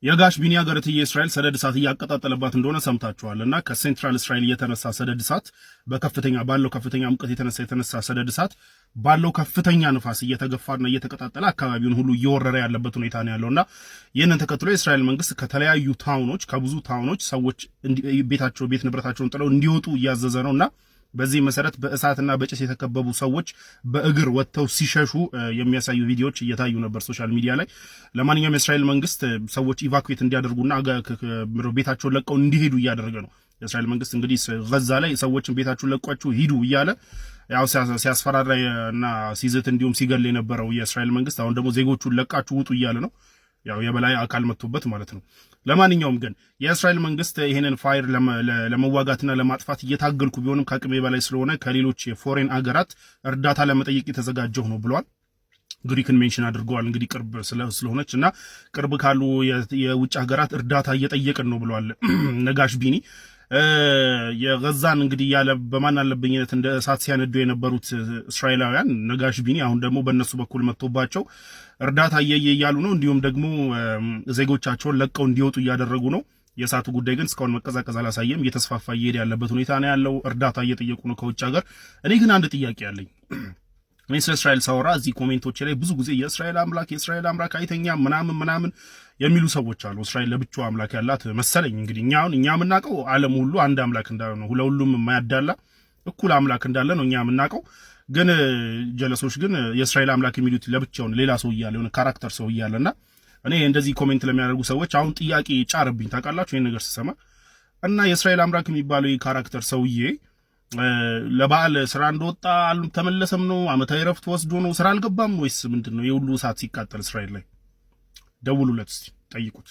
የጋሽ ቢኒ ሀገርት የእስራኤል ሰደድ እሳት እያቀጣጠለባት እንደሆነ ሰምታችኋልና ከሴንትራል እስራኤል የተነሳ ሰደድ እሳት ባለው ከፍተኛ ሙቀት የተነሳ ሰደድ እሳት ባለው ከፍተኛ ንፋስ እየተገፋና እየተቀጣጠለ አካባቢውን ሁሉ እየወረረ ያለበት ሁኔታ ነው ያለውና ይህንን ተከትሎ የእስራኤል መንግስት ከተለያዩ ከብዙ ታውኖች ሰዎች ቤት ንብረታቸውን ጥለው እንዲወጡ እያዘዘ ነውና በዚህ መሰረት በእሳትና በጭስ የተከበቡ ሰዎች በእግር ወጥተው ሲሸሹ የሚያሳዩ ቪዲዮዎች እየታዩ ነበር ሶሻል ሚዲያ ላይ። ለማንኛውም የእስራኤል መንግስት ሰዎች ኢቫኩዌት እንዲያደርጉና ቤታቸውን ለቀው እንዲሄዱ እያደረገ ነው። የእስራኤል መንግስት እንግዲህ ጋዛ ላይ ሰዎችን ቤታቸውን ለቋችሁ ሂዱ እያለ ያው ሲያስፈራራና ሲዝት እንዲሁም ሲገል የነበረው የእስራኤል መንግስት አሁን ደግሞ ዜጎቹን ለቃችሁ ውጡ እያለ ነው። ያው የበላይ አካል መጥቶበት ማለት ነው። ለማንኛውም ግን የእስራኤል መንግስት ይሄንን ፋይር ለመዋጋትና ለማጥፋት እየታገልኩ ቢሆንም ከአቅሜ በላይ ስለሆነ ከሌሎች የፎሬን አገራት እርዳታ ለመጠየቅ የተዘጋጀው ነው ብሏል። ግሪክን ሜንሽን አድርገዋል። እንግዲህ ቅርብ ስለሆነች እና ቅርብ ካሉ የውጭ ሀገራት እርዳታ እየጠየቅን ነው ብሏል ነጋሽ ቢኒ። የጋዛን እንግዲህ ያለ በማን አለብኝነት እንደ እሳት ሲያነዱ የነበሩት እስራኤላውያን ነጋሽ ቢኒ አሁን ደግሞ በእነሱ በኩል መጥቶባቸው እርዳታ እያሉ ነው። እንዲሁም ደግሞ ዜጎቻቸውን ለቀው እንዲወጡ እያደረጉ ነው። የእሳቱ ጉዳይ ግን እስካሁን መቀዛቀዝ አላሳየም። እየተስፋፋ እየሄደ ያለበት ሁኔታ ነው ያለው። እርዳታ እየጠየቁ ነው ከውጭ ሀገር። እኔ ግን አንድ ጥያቄ አለኝ። እኔ ስለ እስራኤል ሳወራ እዚህ ኮሜንቶች ላይ ብዙ ጊዜ የእስራኤል አምላክ አይተኛም ምናምን የሚሉ ሰዎች አሉ። እስራኤል ለብቻዋ አምላክ ያላት መሰለኝ። እንግዲህ እኛ የምናውቀው ዓለም ሁሉ አንድ አምላክ እንዳለ ነው። ለሁሉም የማያዳላ እኩል አምላክ እንዳለ ነው እኛ የምናውቀው። ግን ጀለሶች ግን የእስራኤል አምላክ የሚሉት ለብቻው ሌላ ሰው እያለ የሆነ ካራክተር ሰው እያለና እኔ እንደዚህ ኮሜንት ለሚያደርጉ ሰዎች አሁን ጥያቄ ጫርብኝ ታውቃላችሁ። ይሄን ነገር ስሰማ እና የእስራኤል አምላክ የሚባለው የካራክተር ሰውዬ ለበዓል ስራ እንደወጣ ተመለሰም ነው? አመታዊ ረፍት ወስዶ ነው? ስራ አልገባም ወይስ ምንድነው? የሁሉ እሳት ሲቃጠል እስራኤል ላይ ደውሉለት እስቲ ጠይቁት።